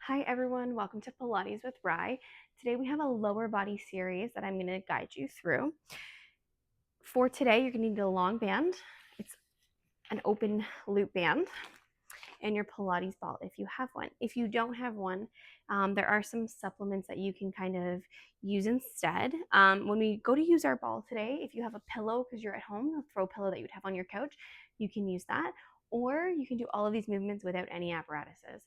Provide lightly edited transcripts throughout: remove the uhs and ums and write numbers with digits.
Hi everyone, welcome to Pilates with Rye. Today we have a lower body series that I'm going to guide you through. For today, you're going to need a long band. It's an open loop band and your Pilates ball if you have one. If you don't have one, there are some supplements that you can kind of use instead. When we go to use our ball today, if you have a pillow because you're at home, a throw pillow that you'd have on your couch, you can use that. Or you can do all of these movements without any apparatuses.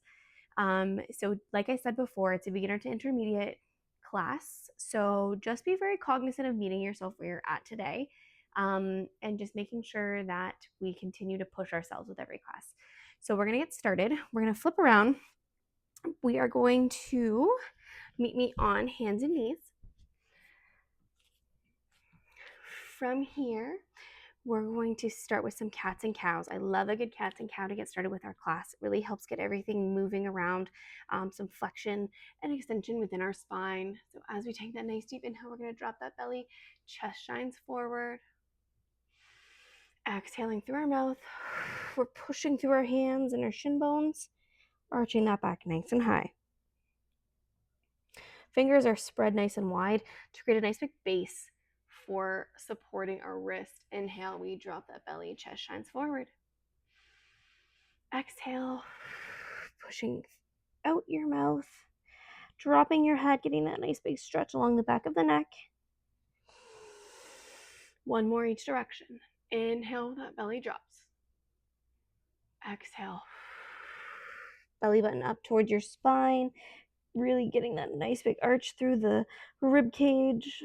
So like I said before, it's a beginner to intermediate class. So just be very cognizant of meeting yourself where you're at today, and just making sure that we continue to push ourselves with every class. So we're going to get started. We're going to flip around. We are going to meet me on hands and knees. From here, we're going to start with some cats and cows. I love a good cats and cow to get started with our class. It really helps get everything moving around, some flexion and extension within our spine. So as we take that nice deep inhale, we're going to drop that belly, chest shines forward. Exhaling through our mouth, we're pushing through our hands and our shin bones, arching that back nice and high. Fingers are spread nice and wide to create a nice big base for supporting our wrist. Inhale, we drop that belly, chest shines forward. Exhale, pushing out your mouth, dropping your head, getting that nice big stretch along the back of the neck. One more each direction. Inhale, that belly drops. Exhale, belly button up towards your spine, really getting that nice big arch through the rib cage.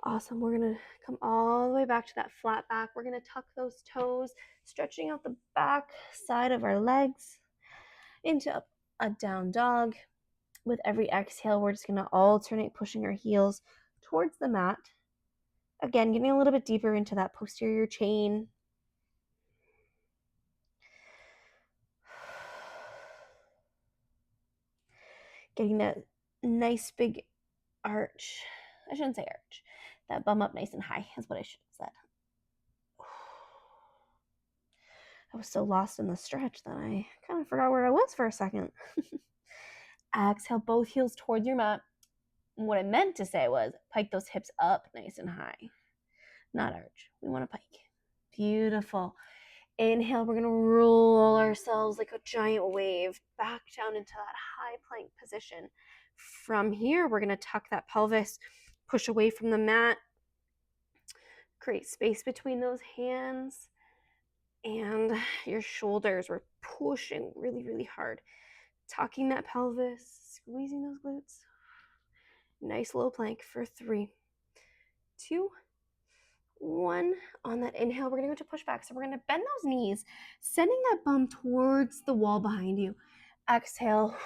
Awesome. We're going to come all the way back to that flat back. We're going to tuck those toes, stretching out the back side of our legs into a down dog. With every exhale, we're just going to alternate pushing our heels towards the mat. Again, getting a little bit deeper into that posterior chain. Getting that nice big arch. I shouldn't say arch. That bum up nice and high is what I should have said. I was so lost in the stretch that I kind of forgot where I was for a second. Exhale, both heels towards your mat. What I meant to say was pike those hips up nice and high, not arch. We want to pike. Beautiful. Inhale, we're going to roll ourselves like a giant wave back down into that high plank position. From here, we're going to tuck that pelvis, push away from the mat, create space between those hands and your shoulders. We're pushing really, really hard, tucking that pelvis, squeezing those glutes. Nice low plank for 3, 2, 1. On that inhale, we're going to go to push back. So we're going to bend those knees, sending that bum towards the wall behind you. Exhale,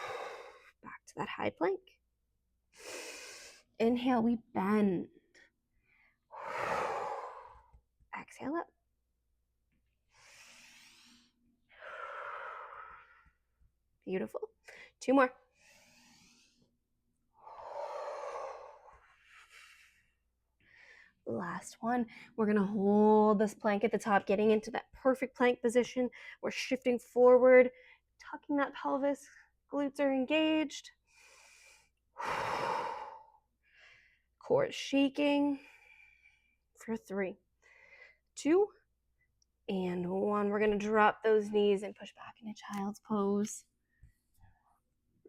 back to that high plank. Inhale, we bend. Exhale up. Beautiful. 2 more. Last one. We're going to hold this plank at the top, getting into that perfect plank position. We're shifting forward, tucking that pelvis. Glutes are engaged. Core is shaking for 3, 2, and 1. We're going to drop those knees and push back into child's pose.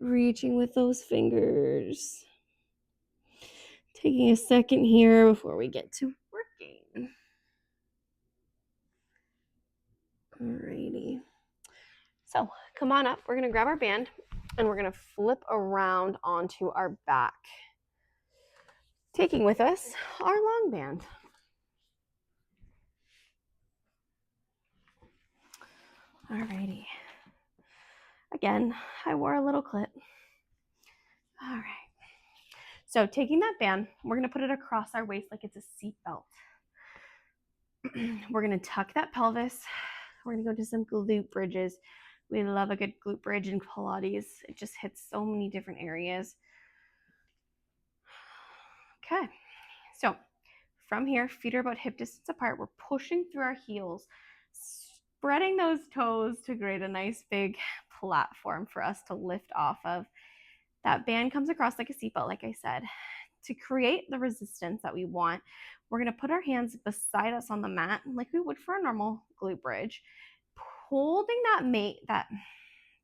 Reaching with those fingers. Taking a second here before we get to working. Alrighty. So come on up. We're going to grab our band and we're going to flip around onto our back. Taking with us our long band. Alrighty. Again, I wore a little clip. All right. So taking that band, we're going to put it across our waist like it's a seat belt. We're going to tuck that pelvis. We're going to go to some glute bridges. We love a good glute bridge in Pilates. It just hits so many different areas. Okay. So from here, feet are about hip distance apart. We're pushing through our heels, spreading those toes to create a nice big platform for us to lift off of. That band comes across like a seatbelt, like I said. To create the resistance that we want, we're going to put our hands beside us on the mat like we would for a normal glute bridge, holding that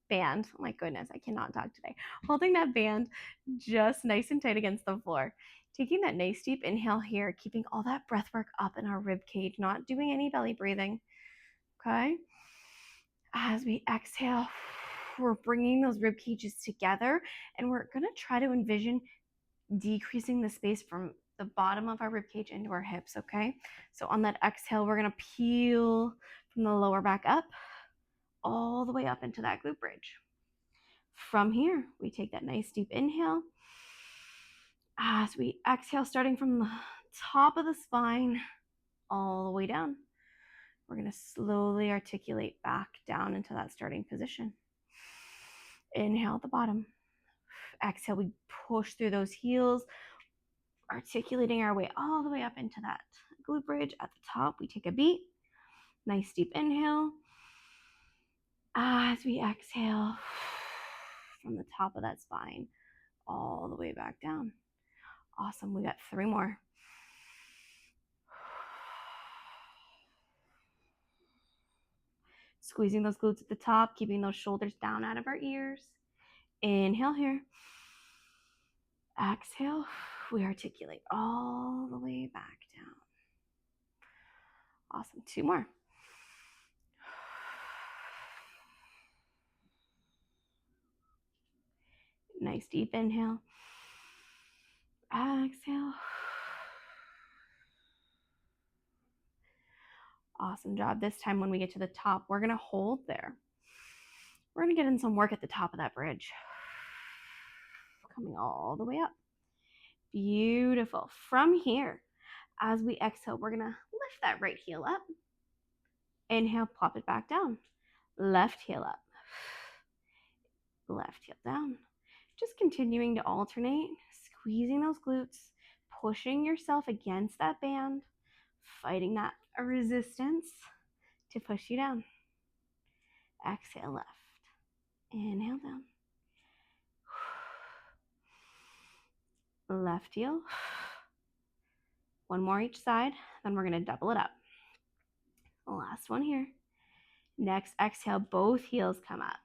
band. Oh my goodness, I cannot talk today. Holding that band just nice and tight against the floor. Taking that nice deep inhale here, keeping all that breath work up in our rib cage, not doing any belly breathing. Okay? As we exhale, we're bringing those rib cages together, and we're going to try to envision decreasing the space from the bottom of our rib cage into our hips, okay? So on that exhale, we're going to peel from the lower back up all the way up into that glute bridge. From here, we take that nice deep inhale. As we exhale, starting from the top of the spine all the way down, we're going to slowly articulate back down into that starting position. Inhale at the bottom. Exhale, we push through those heels, articulating our way all the way up into that glute bridge. At the top, we take a beat. Nice deep inhale. As we exhale from the top of that spine all the way back down. Awesome. We got 3 more. Squeezing those glutes at the top, keeping those shoulders down out of our ears. Inhale here. Exhale. We articulate all the way back down. Awesome. 2 more. Nice deep inhale. Exhale. Awesome job. This time when we get to the top, we're going to hold there. We're going to get in some work at the top of that bridge. Coming all the way up. Beautiful. From here, as we exhale, we're going to lift that right heel up. Inhale, plop it back down. Left heel up. Left heel down. Just continuing to alternate, squeezing those glutes, pushing yourself against that band, fighting that resistance to push you down. Exhale left. Inhale down. Left heel. 1 more each side, then we're going to double it up. Last one here. Next exhale, both heels come up.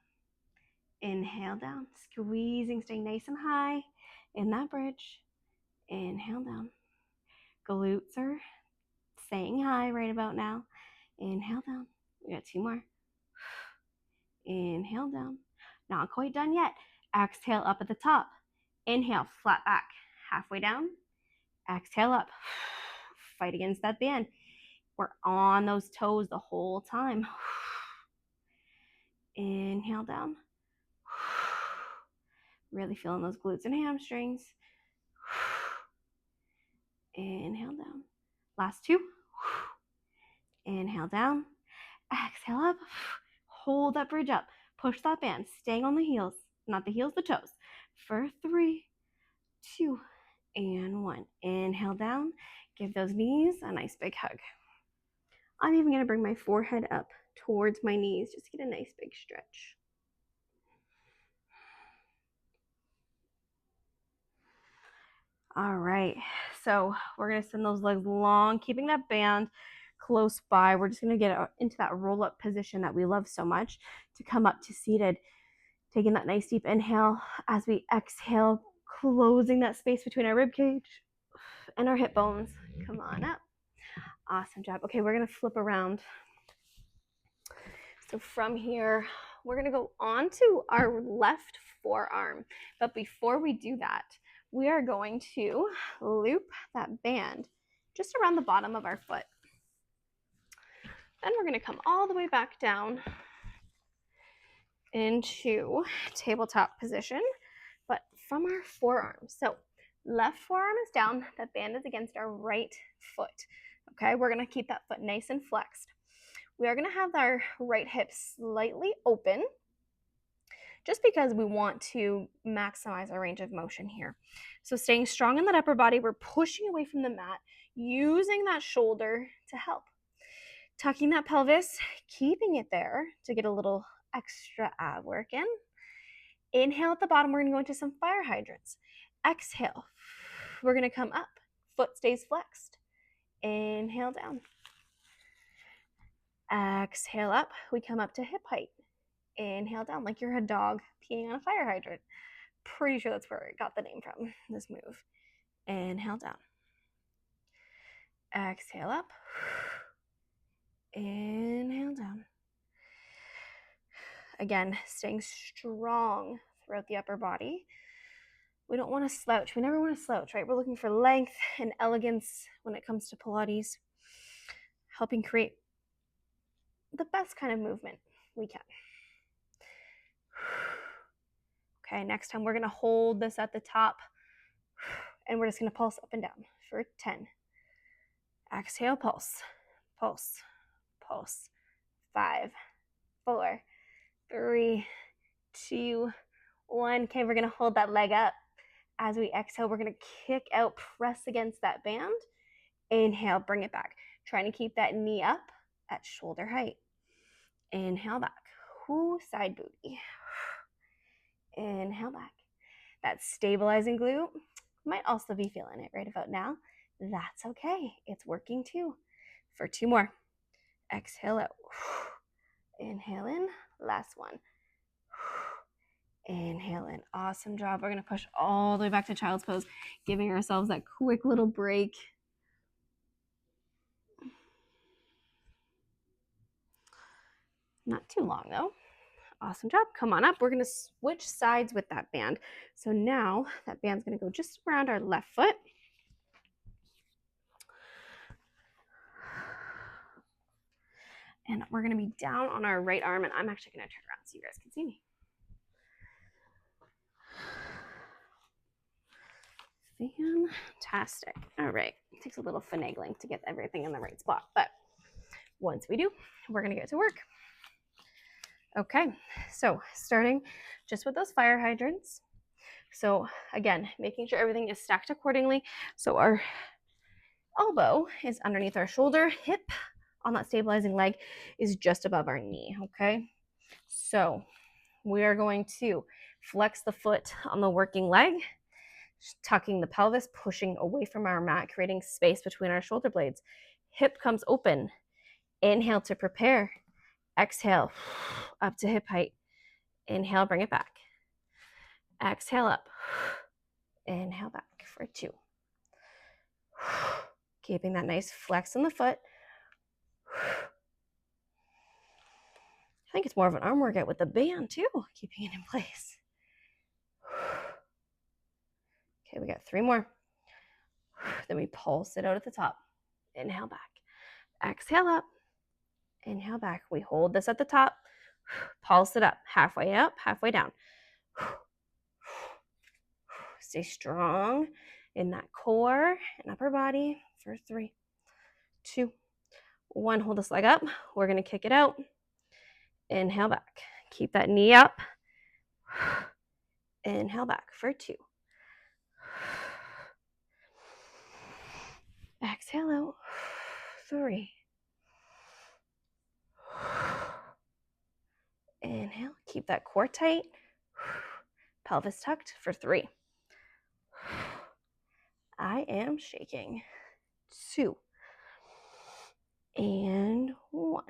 Inhale down, squeezing, staying nice and high in that bridge. Inhale down. Glutes are saying hi right about now. Inhale down. We got 2 more. Inhale down. Not quite done yet. Exhale up at the top. Inhale, flat back, halfway down. Exhale up. Fight against that band. We're on those toes the whole time. Inhale down. Really feeling those glutes and hamstrings. Inhale down. Last 2. Inhale down. Exhale up. Hold that bridge up. Push that band. Staying on the heels. Not the heels, the toes. For 3, 2, and 1. Inhale down. Give those knees a nice big hug. I'm even going to bring my forehead up towards my knees just to get a nice big stretch. All right, so we're going to send those legs long, keeping that band close by. We're just going to get into that roll-up position that we love so much to come up to seated. Taking that nice deep inhale as we exhale, closing that space between our rib cage and our hip bones. Come on up. Awesome job. Okay, we're going to flip around. So from here, we're going to go onto our left forearm. But before we do that, we are going to loop that band just around the bottom of our foot. Then we're going to come all the way back down into tabletop position, but from our forearm. So left forearm is down, that band is against our right foot. Okay, we're going to keep that foot nice and flexed. We are going to have our right hip slightly open just because we want to maximize our range of motion here. So staying strong in that upper body, we're pushing away from the mat, using that shoulder to help. Tucking that pelvis, keeping it there to get a little extra ab work in. Inhale at the bottom, we're gonna go into some fire hydrants. Exhale, we're gonna come up, foot stays flexed. Inhale down. Exhale up, we come up to hip height. Inhale down like you're a dog peeing on a fire hydrant. Pretty sure that's where it got the name from, this move. Inhale down. Exhale up. Inhale down. Again, staying strong throughout the upper body. We don't want to slouch. We never want to slouch, right? We're looking for length and elegance when it comes to Pilates, helping create the best kind of movement we can. Okay, next time we're going to hold this at the top, and we're just going to pulse up and down for 10. Exhale, pulse, pulse, pulse. 5, 4, 3, 2, 1. Okay, we're going to hold that leg up. As we exhale, we're going to kick out, press against that band. Inhale, bring it back. Trying to keep that knee up at shoulder height. Inhale back. Ooh, side booty. Inhale back. That stabilizing glute might also be feeling it right about now. That's okay. It's working too. For 2 more. Exhale out. Inhale in. Last one. Inhale in. Awesome job. We're going to push all the way back to child's pose, giving ourselves that quick little break. Not too long though. Awesome job. Come on up. We're going to switch sides with that band. So now that band's going to go just around our left foot. And we're going to be down on our right arm, and I'm actually going to turn around so you guys can see me. Fantastic. All right. It takes a little finagling to get everything in the right spot, but once we do, we're going to get to work. Okay, so starting just with those fire hydrants. So again, making sure everything is stacked accordingly. So our elbow is underneath our shoulder, hip on that stabilizing leg is just above our knee, okay? So we are going to flex the foot on the working leg, tucking the pelvis, pushing away from our mat, creating space between our shoulder blades. Hip comes open. Inhale to prepare. Exhale, up to hip height. Inhale, bring it back. Exhale up. Inhale back for 2. Keeping that nice flex in the foot. I think it's more of an arm workout with the band too, keeping it in place. Okay, we got 3 more. Then we pulse it out at the top. Inhale back. Exhale up. Inhale back. We hold this at the top. Pulse it up. Halfway up, halfway down. Stay strong in that core and upper body for 3, 2, 1. Hold this leg up. We're going to kick it out. Inhale back. Keep that knee up. Inhale back for 2. Exhale out. 3. Inhale. Keep that core tight. Pelvis tucked for 3. I am shaking. 2. And 1.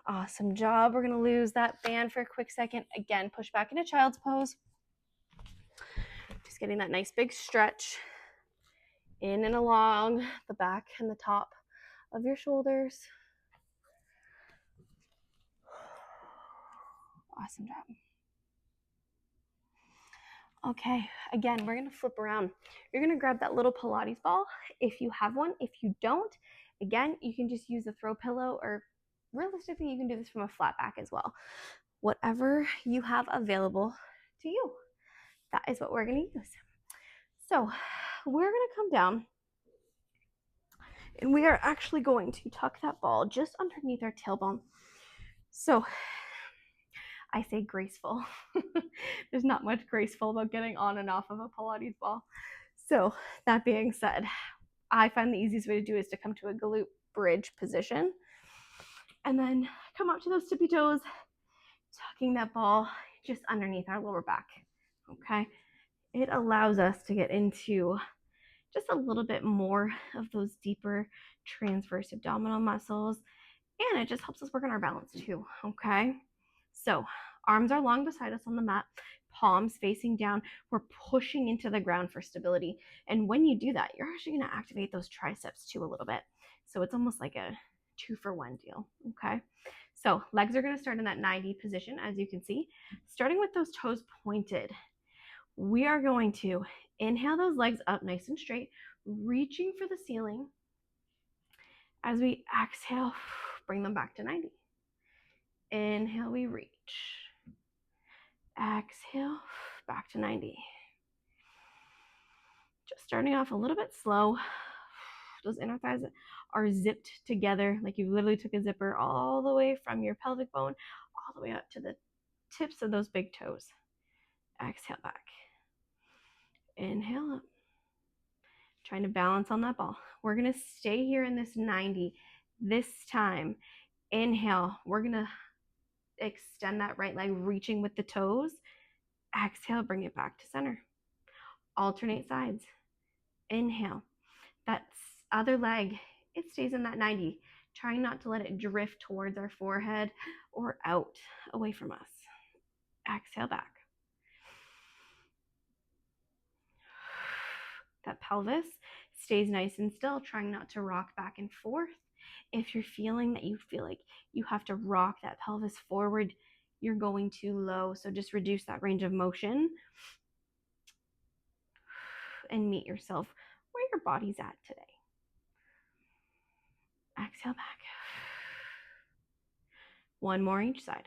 Awesome job. We're going to lose that band for a quick second. Again, push back into child's pose. Just getting that nice big stretch in and along the back and the top of your shoulders. Awesome job. Okay, again, we're going to flip around. You're going to grab that little Pilates ball if you have one. If you don't, again, you can just use a throw pillow, or realistically, you can do this from a flat back as well. Whatever you have available to you, that is what we're going to use. So we're going to come down, and we are actually going to tuck that ball just underneath our tailbone. So I say graceful. There's not much graceful about getting on and off of a Pilates ball. So that being said, I find the easiest way to do it is to come to a glute bridge position. And then come up to those tippy toes, tucking that ball just underneath our lower back, okay? It allows us to get into just a little bit more of those deeper transverse abdominal muscles, and it just helps us work on our balance too, okay? So arms are long beside us on the mat, palms facing down. We're pushing into the ground for stability. And when you do that, you're actually going to activate those triceps too a little bit. So it's almost like a 2-for-1 deal, okay? So legs are going to start in that 90 position, as you can see, starting with those toes pointed. We are going to inhale those legs up nice and straight, reaching for the ceiling. As we exhale, bring them back to 90. Inhale, we reach. Exhale, back to 90. Just starting off a little bit slow. Those inner thighs are zipped together, like you literally took a zipper all the way from your pelvic bone, all the way up to the tips of those big toes. Exhale back. Inhale up. Trying to balance on that ball. We're going to stay here in this 90 this time. Inhale, we're going to extend that right leg, reaching with the toes. Exhale, bring it back to center. Alternate sides. Inhale. That other leg, it stays in that 90. Trying not to let it drift towards our forehead or out away from us. Exhale back. That pelvis stays nice and still, trying not to rock back and forth. If you're feeling that you feel like you have to rock that pelvis forward, you're going too low. So just reduce that range of motion and meet yourself where your body's at today. Exhale back. One more each side.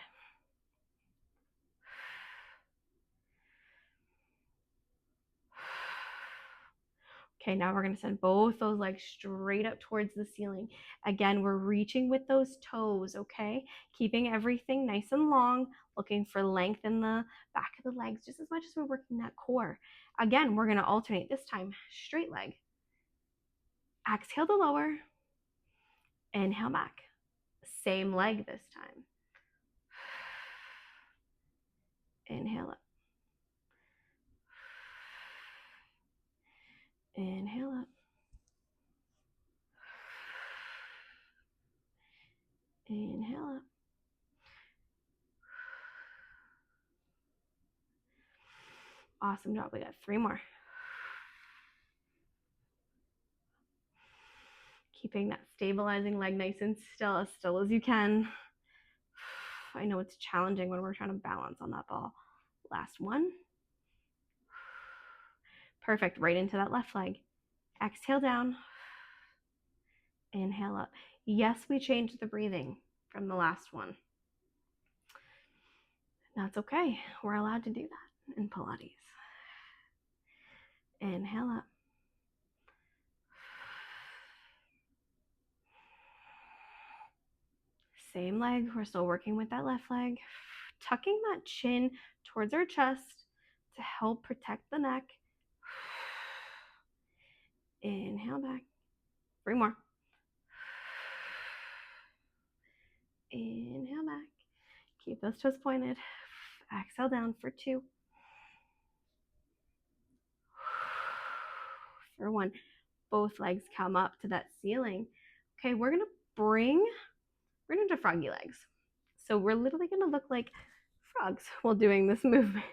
Okay, now we're going to send both those legs straight up towards the ceiling. Again, we're reaching with those toes, okay? Keeping everything nice and long, looking for length in the back of the legs just as much as we're working that core. Again, we're going to alternate this time, straight leg. Exhale to lower. Inhale back. Same leg this time. Inhale up. Inhale up. Inhale up. Awesome job. We got 3 more. Keeping that stabilizing leg nice and still as you can. I know it's challenging when we're trying to balance on that ball. Last one. Perfect. Right into that left leg. Exhale down. Inhale up. Yes, we changed the breathing from the last one. That's okay. We're allowed to do that in Pilates. Inhale up. Same leg. We're still working with that left leg. Tucking that chin towards our chest to help protect the neck. Inhale back. 3 more. Inhale back. Keep those toes pointed. Exhale down for 2. For 1. Both legs come up to that ceiling. Okay, we're gonna do froggy legs. So we're literally gonna look like frogs while doing this movement.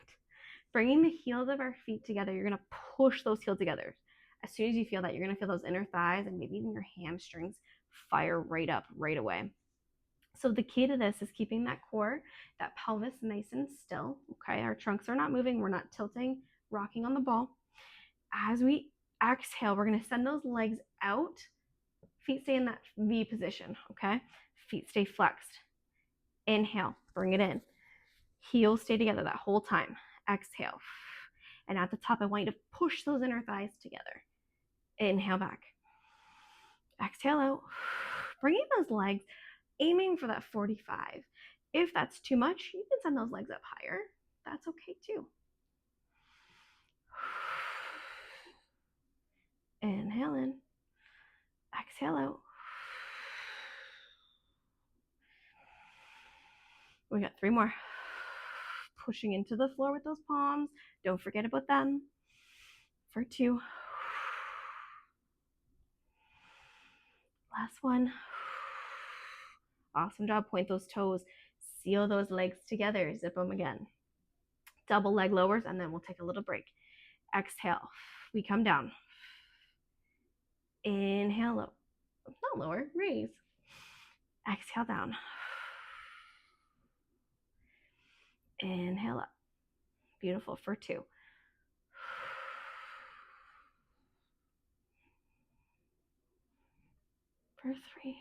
Bringing the heels of our feet together, you're gonna push those heels together. As soon as you feel that, you're gonna feel those inner thighs and maybe even your hamstrings fire right up right away. So the key to this is keeping that core, that pelvis nice and still, okay? Our trunks are not moving, we're not tilting, rocking on the ball. As we exhale, we're gonna send those legs out. Feet stay in that V position, okay? Feet stay flexed. Inhale, bring it in. Heels stay together that whole time. Exhale. And at the top, I want you to push those inner thighs together. Inhale back. Exhale out. Bringing those legs, aiming for that 45. If that's too much, you can send those legs up higher. That's okay too. Inhale in. Exhale out. We got 3 more. Pushing into the floor with those palms. Don't forget about them. For 2. Last one. Awesome job. Point those toes. Seal those legs together. Zip them again. Double leg lowers, and then we'll take a little break. Exhale. We come down. Inhale, low. Not lower, raise. Exhale down. Inhale up. Beautiful. For 2. For 3.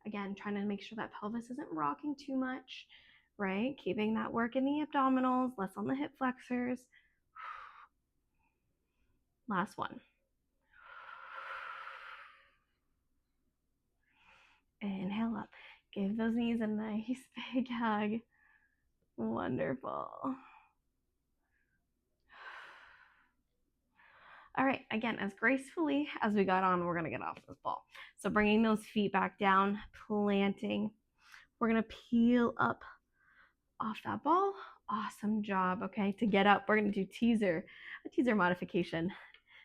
Again, trying to make sure that pelvis isn't rocking too much, right? Keeping that work in the abdominals, less on the hip flexors. Last one. Inhale up. Give those knees a nice big hug. Wonderful. All right, again, as gracefully as we got on, we're gonna get off this ball. So bringing those feet back down, planting. We're gonna peel up off that ball. Awesome job, okay? To get up, we're gonna do a teaser modification.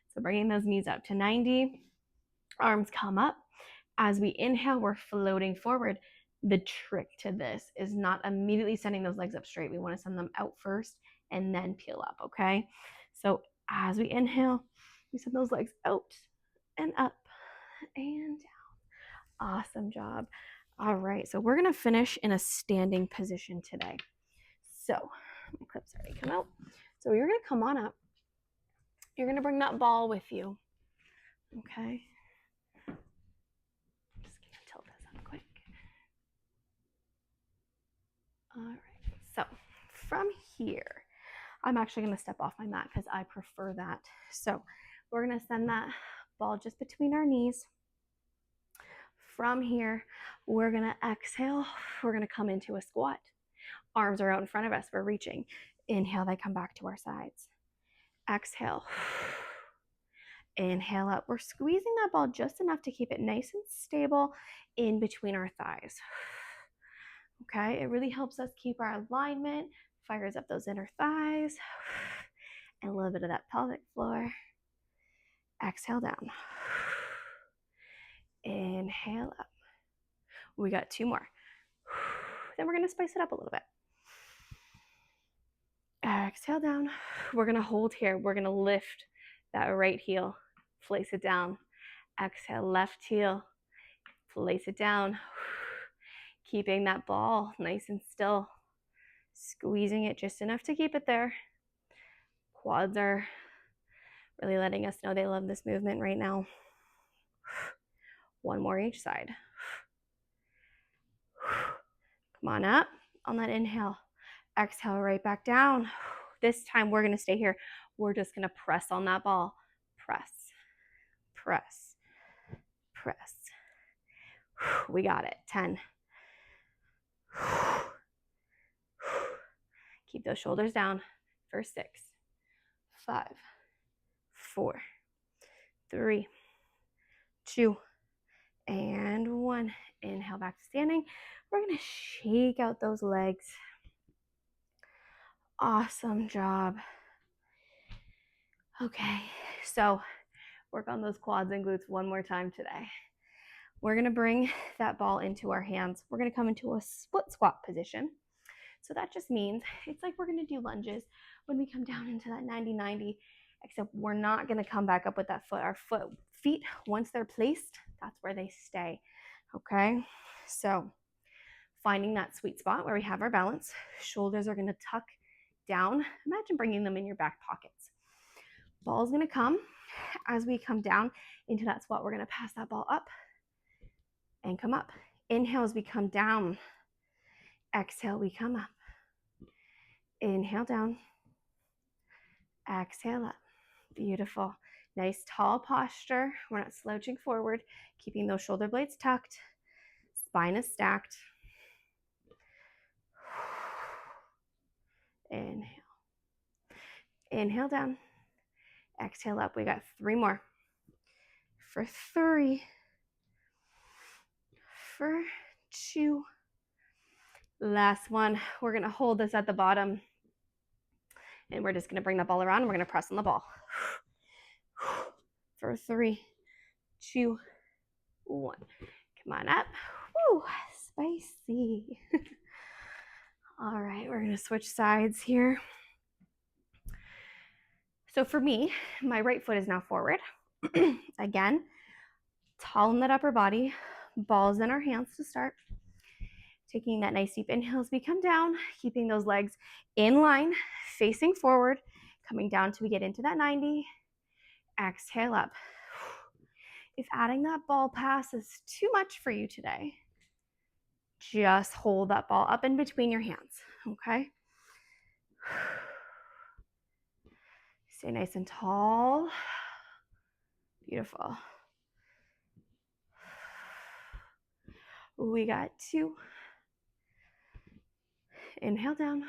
So bringing those knees up to 90, arms come up. As we inhale, we're floating forward. The trick to this is not immediately sending those legs up straight. We wanna send them out first and then peel up, okay? So as we inhale, we send those legs out and up and down. Awesome job. All right, so we're gonna finish in a standing position today. So my clip's already come out. So you're gonna come on up. You're gonna bring that ball with you, okay? I'm just gonna tilt this up quick. All right, so from here, I'm actually gonna step off my mat because I prefer that. So we're gonna send that ball just between our knees. From here, we're gonna exhale. We're gonna come into a squat. Arms are out in front of us, we're reaching. Inhale, they come back to our sides. Exhale. Inhale up. We're squeezing that ball just enough to keep it nice and stable in between our thighs. Okay, it really helps us keep our alignment, fires up those inner thighs, and a little bit of that pelvic floor. Exhale down. Inhale up. We got 2 more. Then we're gonna spice it up a little bit. Exhale down. We're gonna hold here. We're gonna lift that right heel, place it down. Exhale, left heel, place it down. Keeping that ball nice and still. Squeezing it just enough to keep it there. Quads are really letting us know they love this movement right now. 1 more each side. Come on up on that inhale. Exhale right back down. This time we're gonna stay here. We're just gonna press on that ball. Press, press, press. We got it. 10. Keep those shoulders down for 6, 5, 4, 3, 2, and 1. Inhale back to standing. We're gonna shake out those legs. Awesome job. Okay, so work on those quads and glutes one more time today. We're gonna bring that ball into our hands. We're gonna come into a split squat position. So that just means it's like we're gonna do lunges when we come down into that 90-90, except we're not gonna come back up with that foot. Our feet, once they're placed, that's where they stay, okay? So finding that sweet spot where we have our balance, shoulders are gonna tuck down. Imagine bringing them in your back pockets. Ball's gonna come. As we come down into that squat, we're gonna pass that ball up and come up. Inhale as we come down. Exhale, we come up. Inhale down. Exhale up. Beautiful. Nice tall posture. We're not slouching forward, keeping those shoulder blades tucked. Spine is stacked. Inhale. Inhale down. Exhale up. We got 3 more. For 3. For 2. Last one. We're going to hold this at the bottom, and we're just going to bring the ball around, and we're going to press on the ball. For 3, 2, 1. Come on up. Woo, spicy. All right, we're going to switch sides here. So for me, my right foot is now forward. Again, tall in that upper body, balls in our hands to start. Taking that nice deep inhale as we come down, keeping those legs in line, facing forward, coming down till we get into that 90. Exhale up. If adding that ball pass is too much for you today, just hold that ball up in between your hands, okay? Stay nice and tall. Beautiful. We got 2. Inhale down.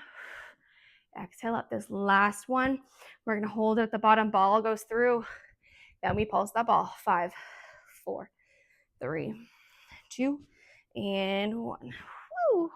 Exhale up. This last one, we're going to hold it at the bottom. Ball goes through. Then we pulse that ball. 5, 4, 3, 2, and 1. Woo.